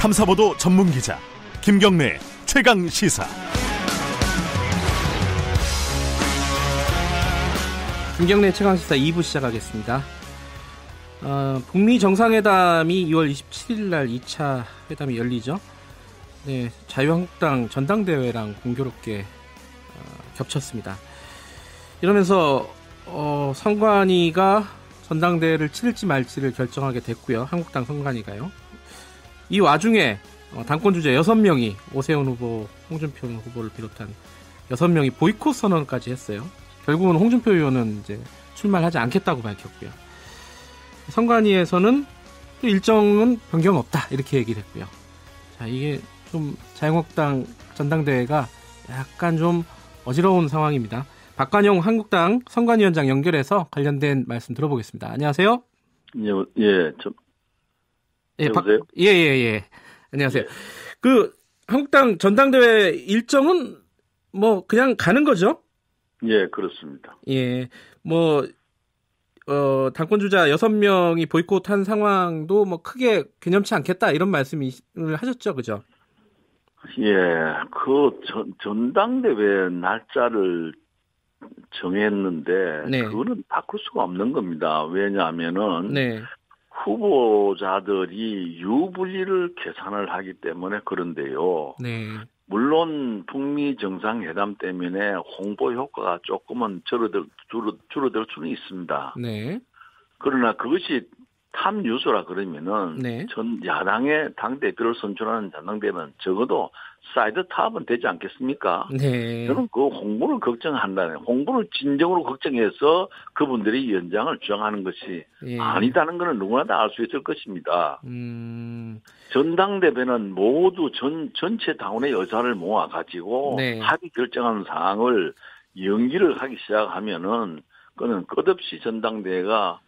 탐사보도 전문 기자 김경래 최강 시사. 김경래 최강 시사 2부 시작하겠습니다. 북미 정상회담이 2월 27일 날 2차 회담이 열리죠. 네, 자유한국당 전당대회랑 공교롭게 겹쳤습니다. 이러면서 선관위가 전당대회를 치를지 말지를 결정하게 됐고요. 한국당 선관위가요. 이 와중에 당권 주자 6명이 오세훈 후보, 홍준표 후보를 비롯한 6명이 보이콧 선언까지 했어요. 결국은 홍준표 의원은 이제 출마를 하지 않겠다고 밝혔고요. 선관위에서는 또 일정은 변경 없다 이렇게 얘기를 했고요. 자, 이게 좀 자유한국당 전당대회가 약간 좀 어지러운 상황입니다. 박관용 한국당 선관위원장 연결해서 관련된 말씀 들어보겠습니다. 안녕하세요. 여보세요? 예. 안녕하세요. 그 한국당 전당대회 일정은 뭐 그냥 가는 거죠? 예, 그렇습니다. 예. 당권 주자 6명이 보이콧한 상황도 뭐 크게 개념치 않겠다 이런 말씀을 하셨죠, 그죠? 예, 전당대회 날짜를 정했는데 네. 그거는 바꿀 수가 없는 겁니다. 왜냐하면은 네. 후보자들이 유불리를 계산을 하기 때문에 그런데요. 네. 물론 북미 정상회담 때문에 홍보 효과가 조금은 줄어들 수는 있습니다. 네. 그러나 그것이 탑뉴스라 그러면은 네. 전 야당의 당대표를 선출하는 전당대회는 적어도 사이드 탑은 되지 않겠습니까? 네. 저는 그 홍보를 걱정한다는, 홍보를 진정으로 걱정해서 그분들이 위원장을 주장하는 것이 예. 아니다는 것은 누구나 다 알 수 있을 것입니다. 전당대회는 모두 전체 당원의 의사를 모아가지고 네. 합의 결정하는 사항을 연기를 하기 시작하면은 그는 끝없이 전당대회가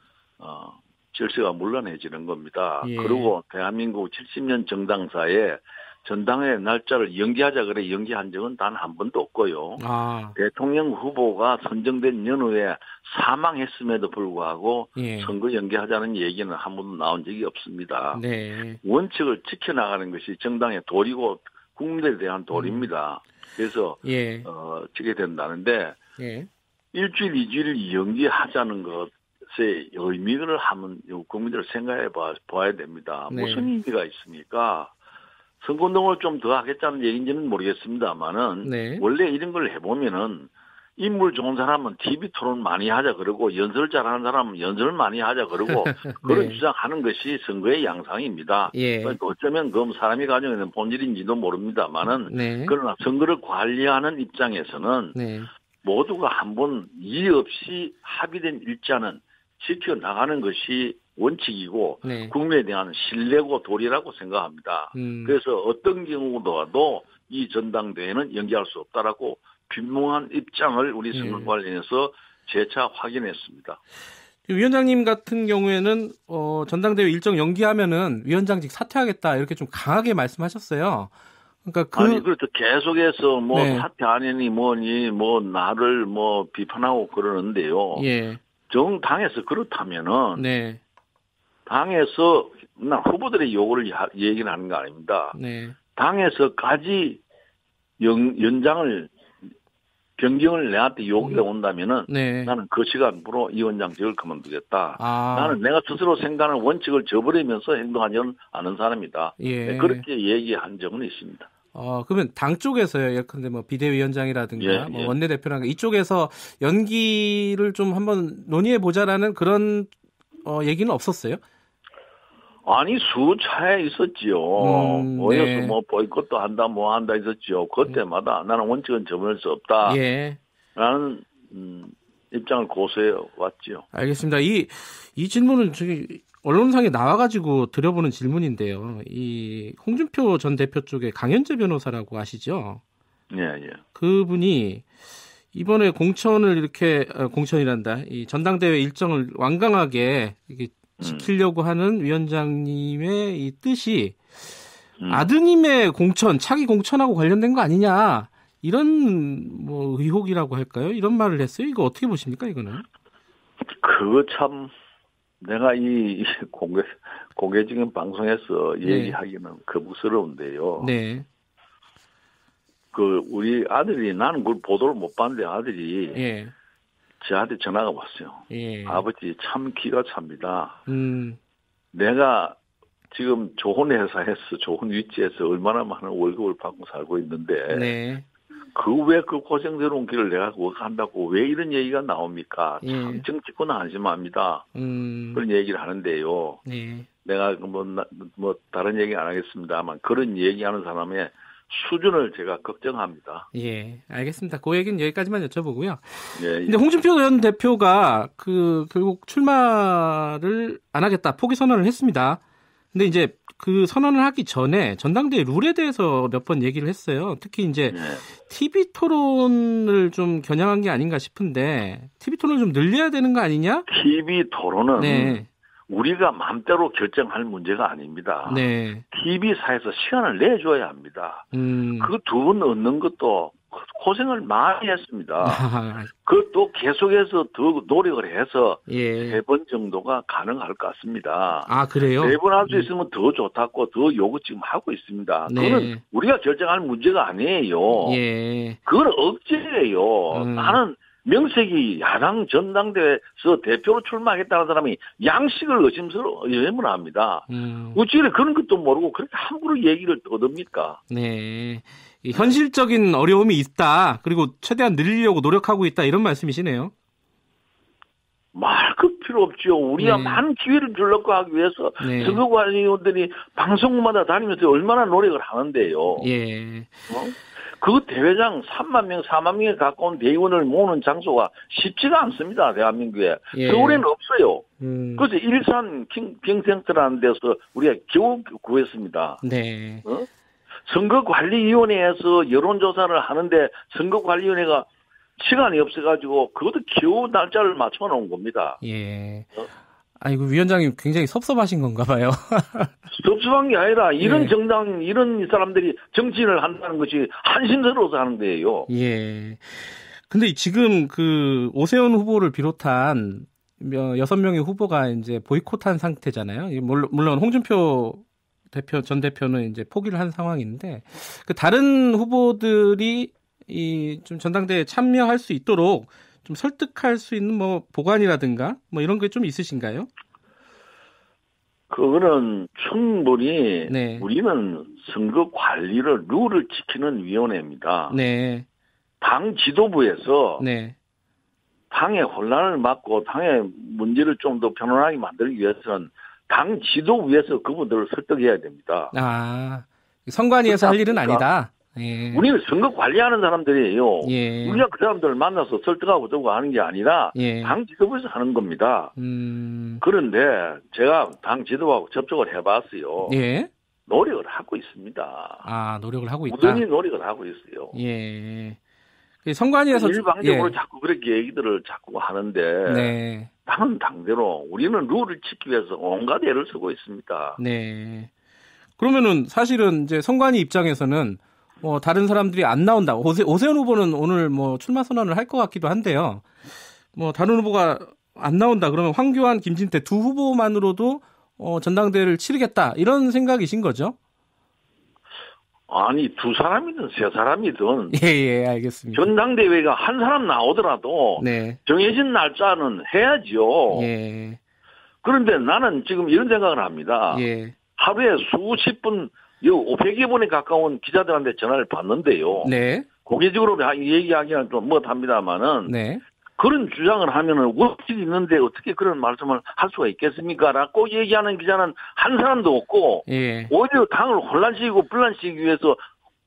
질서가 문란해지는 겁니다. 예. 그리고 대한민국 70년 정당사에 전당회 날짜를 연기하자 그래 연기한 적은 단 한 번도 없고요. 대통령 후보가 선정된 연후에 사망했음에도 불구하고 예. 선거 연기하자는 얘기는 한 번도 나온 적이 없습니다. 네. 원칙을 지켜나가는 것이 정당의 도리고 국민에 대한 도리입니다. 그래서 예. 지게 된다는데 예. 일주일, 이주일 연기하자는 것의 의미를 한번 국민들 생각해 봐야 됩니다. 네. 무슨 의미가 있습니까? 선거운동을 좀 더 하겠다는 얘기인지는 모르겠습니다만은 네. 원래 이런 걸 해보면은 인물 좋은 사람은 TV 토론 많이 하자 그러고 연설 잘하는 사람은 연설 많이 하자 그러고 그런 네. 주장하는 것이 선거의 양상입니다. 예. 어쩌면 그 사람이 가지고 있는 본질인지도 모릅니다만은 네. 그러나 선거를 관리하는 입장에서는 네. 모두가 한번 이의 없이 합의된 일자는 지켜나가는 것이 원칙이고 네. 국민에 대한 신뢰고 도리라고 생각합니다. 그래서 어떤 경우도 이 전당대회는 연기할 수 없다라고 분명한 입장을 우리 선거관리에서 재차 확인했습니다. 위원장님 같은 경우에는 전당대회 일정 연기하면은 위원장직 사퇴하겠다 이렇게 좀 강하게 말씀하셨어요. 그러니까 아니 그렇죠. 계속해서 네. 사퇴 아니니 뭐니 나를 비판하고 그러는데요. 예. 정당에서 그렇다면은 네. 당에서 후보들의 요구를 얘기를 하는 거 아닙니다. 네. 당에서까지 연장을 변경을 내한테 요구가 온다면은 네. 나는 그 시간부로 이 원장직을 그만두겠다. 아. 나는 내가 스스로 생각하는 원칙을 저버리면서 행동하지 않은 사람이다. 예. 그렇게 얘기한 적은 있습니다. 그러면 당 쪽에서요. 예컨대 비대위원장이라든가 예. 원내대표라든가 이쪽에서 연기를 좀 한번 논의해 보자라는 그런 얘기는 없었어요? 아니 수차에 있었지요. 모여서 네. 보이콧도 한다 한다 있었지요. 그때마다 나는 원칙은 저버릴 수 없다. 예. 라는 입장을 고수해 왔지요. 알겠습니다. 이 질문은 저기 언론상에 나와가지고 드려보는 질문인데요. 이 홍준표 전 대표 쪽에 강현재 변호사라고 아시죠? 예. 그분이 이번에 공천이란다. 이 전당대회 일정을 완강하게 이렇게 지키려고 하는 위원장님의 이 뜻이 아드님의 차기 공천하고 관련된 거 아니냐. 이런 의혹이라고 할까요? 이런 말을 했어요. 이거 어떻게 보십니까, 이거는? 그거 참 내가 이 공개적인 방송에서 얘기하기는 거부스러운데요. 네. 우리 아들이, 나는 그걸 보도를 못 봤는데 아들이 예. 저한테 전화가 왔어요. 예. 아버지 참 기가 찹니다. 내가 지금 좋은 회사에서 좋은 위치에서 얼마나 많은 월급을 받고 살고 있는데 네. 왜 그 고생스러운 길을 내가 한다고 왜 이런 얘기가 나옵니까? 예. 참 정치권 한심합니다. 그런 얘기를 하는데요. 네. 내가 뭐 다른 얘기 안 하겠습니다만 그런 얘기하는 사람의 수준을 제가 걱정합니다. 예, 알겠습니다. 그 얘기는 여기까지만 여쭤보고요. 예, 근데 홍준표 전 대표가 결국 출마를 안 하겠다 포기 선언을 했습니다. 근데 이제 그 선언을 하기 전에 전당대회 룰에 대해서 몇 번 얘기를 했어요. 특히 이제 TV 토론을 좀 겨냥한 게 아닌가 싶은데 TV 토론을 좀 늘려야 되는 거 아니냐? TV 토론은 네. 우리가 마음대로 결정할 문제가 아닙니다. 네. TV사에서 시간을 내줘야 합니다. 그 두 분 얻는 것도 고생을 많이 했습니다. 그것도 계속해서 더 노력을 해서 예. 3번 정도가 가능할 것 같습니다. 아, 그래요? 3번 할 수 있으면 더 좋다고 더 요구 지금 하고 있습니다. 네. 그거는 우리가 결정할 문제가 아니에요. 예. 그건 억지예요. 나는 명색이 야당 전당대회에서 대표로 출마하겠다는 사람이 양식을 의심을 합니다. 어찌래 그런 것도 모르고 그렇게 함부로 얘기를 떠듭니까? 네. 현실적인 어려움이 있다. 그리고 최대한 늘리려고 노력하고 있다. 이런 말씀이시네요. 말 그 필요 없죠. 우리가 많은 기회를 주려고 하기 위해서 선거관리위원들이 방송마다 다니면서 얼마나 노력을 하는데요. 예. 그 대회장 3만 명, 4만 명에 가까운 대의원을 모으는 장소가 쉽지가 않습니다. 대한민국에. 서울에는 없어요. 그래서 일산 킹센터라는 데서 우리가 겨우 구했습니다. 네. 선거관리위원회에서 여론조사를 하는데 선거관리위원회가 시간이 없어가지고 그것도 겨우 날짜를 맞춰놓은 겁니다. 예. 아이고, 위원장님 굉장히 섭섭하신 건가 봐요. 섭섭한 게 아니라 이런 정당, 이런 사람들이 정치인을 한다는 것이 한심스러워서 하는 거예요. 예. 근데 지금 오세훈 후보를 비롯한 6명의 후보가 이제 보이콧한 상태잖아요. 물론 홍준표 전 대표는 이제 포기를 한 상황인데, 다른 후보들이 좀 전당대회에 참여할 수 있도록 좀 설득할 수 있는 보관이라든가 이런 게 좀 있으신가요? 그거는 충분히 네. 우리는 선거 관리를 룰을 지키는 위원회입니다. 네. 당 지도부에서 네. 당의 혼란을 막고 당의 문제를 좀 더 편안하게 만들기 위해서는 당 지도부에서 그분들을 설득해야 됩니다. 아, 선관위에서 할 일은 아니다. 예. 우리는 선거 관리하는 사람들이에요. 예. 우리가 그 사람들을 만나서 설득하고 어쩌고 하는 게 아니라 당 지도부에서 하는 겁니다. 그런데 제가 당 지도부하고 접촉을 해봤어요. 예. 노력을 하고 있습니다. 아, 노력을 하고 있다. 꾸준히 노력을 하고 있어요. 예. 선관위에서 일방적으로 자꾸 그렇게 얘기들을 자꾸 하는데 네. 당은 당대로 우리는 룰을 지키기 위해서 온갖 애를 쓰고 있습니다. 네. 그러면은 사실은 이제 선관위 입장에서는 다른 사람들이 안 나온다. 오세훈 후보는 오늘 출마 선언을 할 것 같기도 한데요. 다른 후보가 안 나온다. 그러면 황교안, 김진태 두 후보만으로도 전당대회를 치르겠다. 이런 생각이신 거죠? 아니, 두 사람이든 세 사람이든. 예, 알겠습니다. 전당대회가 한 사람 나오더라도. 네. 정해진 날짜는 해야죠. 예. 그런데 나는 지금 이런 생각을 합니다. 예. 하루에 수십 분, 500여 번에 가까운 기자들한테 전화를 받는데요. 네. 공개적으로 얘기하기는 좀 못합니다만은. 네. 그런 주장을 하면은 원칙이 있는데 어떻게 그런 말씀을 할 수가 있겠습니까? 라고 얘기하는 기자는 한 사람도 없고, 예. 오히려 당을 혼란시키고 분란시키기 위해서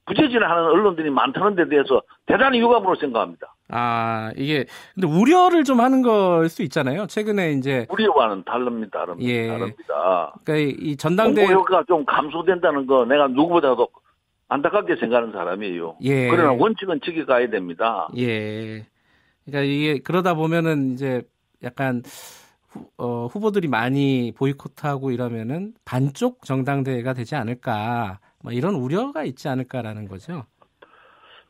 부재질을 하는 언론들이 많다는 데 대해서 대단히 유감으로 생각합니다. 아, 근데 우려를 좀 하는 걸 수 있잖아요. 최근에 이제. 우려와는 다릅니다. 예. 다릅니다. 그러니까 이 전당대회. 공보 효과가 좀 감소된다는 거 내가 누구보다도 안타깝게 생각하는 사람이에요. 예. 그러나 원칙은 지켜가야 됩니다. 예. 그러니까 그러다 보면은 이제 약간 후보들이 많이 보이콧하고 이러면은 반쪽 정당대회가 되지 않을까, 이런 우려가 있지 않을까라는 거죠.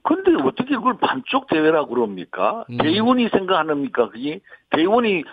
근데 어떻게 그걸 반쪽 대회라고 그럽니까? 대의원이 생각합니까? 그게 대의원이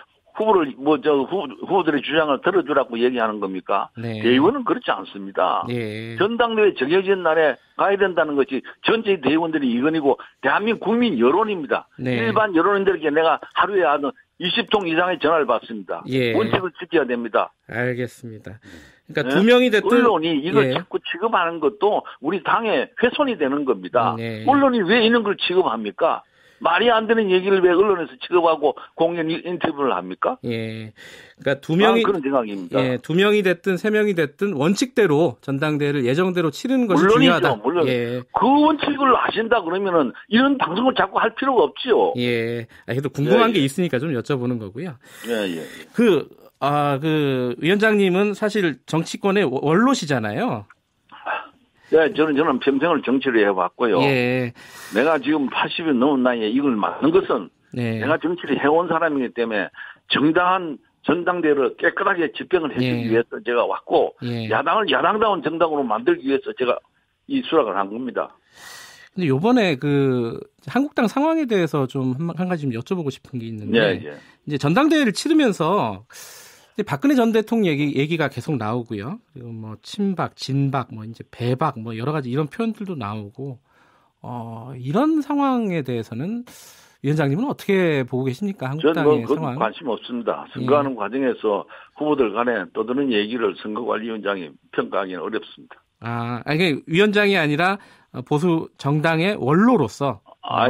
후보들의 주장을 들어주라고 얘기하는 겁니까? 네. 대의원은 그렇지 않습니다. 네. 전당대회 정해진 날에 가야 된다는 것이 전체 대의원들이 이건이고 대한민국 국민 여론입니다. 네. 일반 여론인들에게 내가 하루에 한 20통 이상의 전화를 받습니다. 예. 원칙을 지켜야 됩니다. 알겠습니다. 그러니까 두 명이 됐든 언론이 이걸 예. 자꾸 취급하는 것도 우리 당의 훼손이 되는 겁니다. 네. 언론이 왜 이런 걸 취급합니까? 말이 안 되는 얘기를 왜 언론에서 취급하고 공연 인터뷰를 합니까? 예. 그러니까 두 명이 그런 생각입니다. 예, 두 명이 됐든 세 명이 됐든 원칙대로 전당대회를 예정대로 치르는 것이 물론이죠. 중요하다. 물론 예. 그 원칙을 아신다 그러면은 이런 방송을 자꾸 할 필요가 없지요. 예. 그래도 궁금한 게 있으니까 좀 여쭤보는 거고요. 예. 그 위원장님은 사실 정치권의 원로시잖아요. 네, 저는 평생을 정치를 해왔고요. 예. 내가 지금 80이 넘은 나이에 이걸 맡는 것은 네. 내가 정치를 해온 사람이기 때문에 정당한 전당대회를 깨끗하게 집행을 해주기 예. 위해서 제가 왔고 예. 야당을 야당다운 정당으로 만들기 위해서 제가 이 수락을 한 겁니다. 근데 요번에 한국당 상황에 대해서 좀 한 가지 좀 여쭤보고 싶은 게 있는데 예. 이제 전당대회를 치르면서 박근혜 전 대통령 얘기가 계속 나오고요. 그리고 뭐 친박, 진박, 뭐 이제 배박, 뭐 여러 가지 이런 표현들도 나오고 이런 상황에 대해서는 위원장님은 어떻게 보고 계십니까? 한국당의 저는 상황. 관심 없습니다. 선거하는 과정에서 후보들 간에 떠드는 얘기를 선거관리위원장이 평가하기는 어렵습니다. 이게 위원장이 아니라 보수 정당의 원로로서.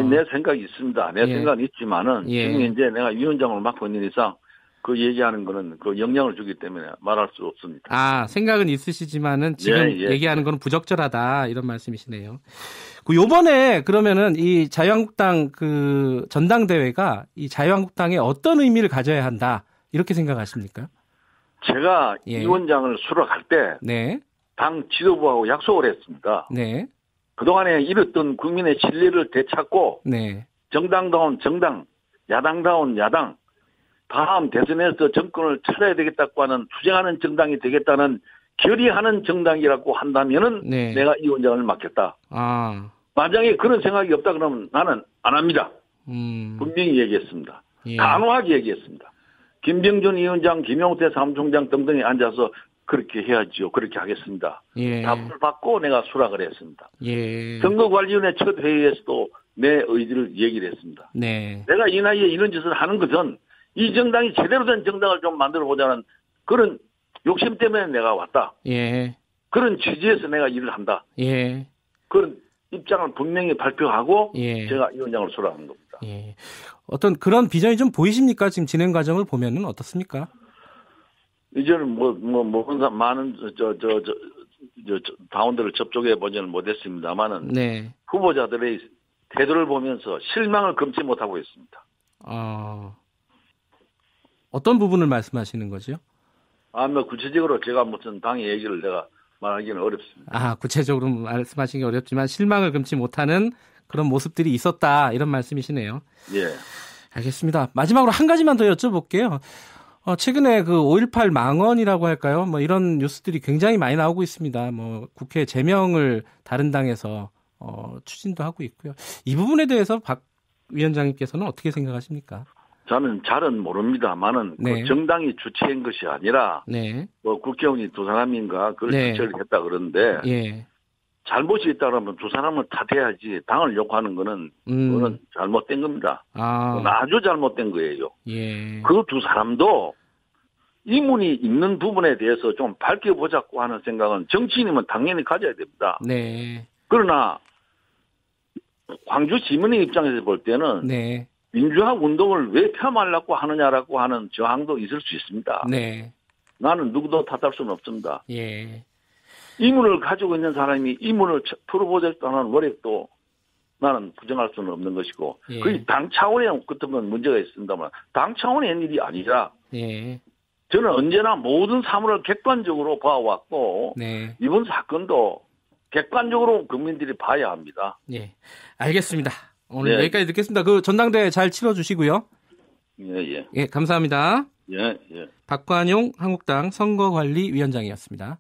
내 생각이 있습니다. 내 생각은 있지만은 지금 이제 내가 위원장을 맡고 있는 이상 그 얘기하는 거는 그 영향을 주기 때문에 말할 수 없습니다. 생각은 있으시지만은 지금 얘기하는 거는 부적절하다 이런 말씀이시네요. 요번에 그러면은 이 자유한국당 전당대회가 이 자유한국당에 어떤 의미를 가져야 한다 이렇게 생각하십니까? 제가 위원장을 수락할 때 네. 당 지도부하고 약속을 했습니다. 네. 그동안에 잃었던 국민의 신뢰를 되찾고 네. 정당다운 정당, 야당다운 야당, 다음 대선에서 정권을 차려야 되겠다고 하는 투쟁하는 정당이 되겠다는 결의하는 정당이라고 한다면은 내가 이 위원장을 맡겠다. 만약에 그런 생각이 없다 그러면 나는 안 합니다. 분명히 얘기했습니다. 단호하게 얘기했습니다. 김병준 위원장, 김용태 사무총장 등등이 앉아서 그렇게 해야지요. 그렇게 하겠습니다. 답을 받고 내가 수락을 했습니다. 선거관리위원회 첫 회의에서도 내 의지를 얘기를 했습니다. 내가 이 나이에 이런 짓을 하는 것은 이 정당이 제대로 된 정당을 좀 만들어보자는 그런 욕심 때문에 내가 왔다. 그런 취지에서 내가 일을 한다. 그런 입장을 분명히 발표하고 제가 위원장을 수락한 겁니다. 어떤 그런 비전이 좀 보이십니까? 지금 진행 과정을 보면은 어떻습니까? 이제는 많은 당원들을 접촉해 보지는 못했습니다만은 후보자들의 태도를 보면서 실망을 금치 못하고 있습니다. 어떤 부분을 말씀하시는 거죠? 구체적으로 제가 무슨 당의 얘기를 내가 말하기는 어렵습니다. 구체적으로 말씀하시기 어렵지만 실망을 금치 못하는 그런 모습들이 있었다 이런 말씀이시네요. 알겠습니다. 마지막으로 한 가지만 더 여쭤볼게요. 최근에 5.18 망언이라고 할까요? 뭐 이런 뉴스들이 굉장히 많이 나오고 있습니다. 뭐 국회 제명을 다른 당에서 추진도 하고 있고요. 이 부분에 대해서 박 위원장님께서는 어떻게 생각하십니까? 저는 잘은 모릅니다만은 그 정당이 주체한 것이 아니라 국회의원이 두 사람인가 그걸 주체를 했다 그러는데 잘못이 있다 그러면 두 사람을 탓해야지 당을 욕하는 거는 그거는 잘못된 겁니다. 아주 잘못된 거예요. 그 두 사람도 이문이 있는 부분에 대해서 좀 밝혀보자고 하는 생각은 정치인이면 당연히 가져야 됩니다. 그러나 광주 시민의 입장에서 볼 때는 민주화 운동을 왜 폄하하려고 하느냐라고 하는 저항도 있을 수 있습니다. 나는 누구도 탓할 수는 없습니다. 이문을 가지고 있는 사람이 이문을 풀어보겠다는 노력도 나는 부정할 수는 없는 것이고 그게 당 차원에 같으면 문제가 있습니다만 당 차원의 일이 아니라 저는 언제나 모든 사물을 객관적으로 봐왔고 이번 사건도 객관적으로 국민들이 봐야 합니다. 알겠습니다. 오늘 여기까지 듣겠습니다. 전당대회 잘 치러주시고요. 감사합니다. 박관용 한국당 선거관리위원장이었습니다.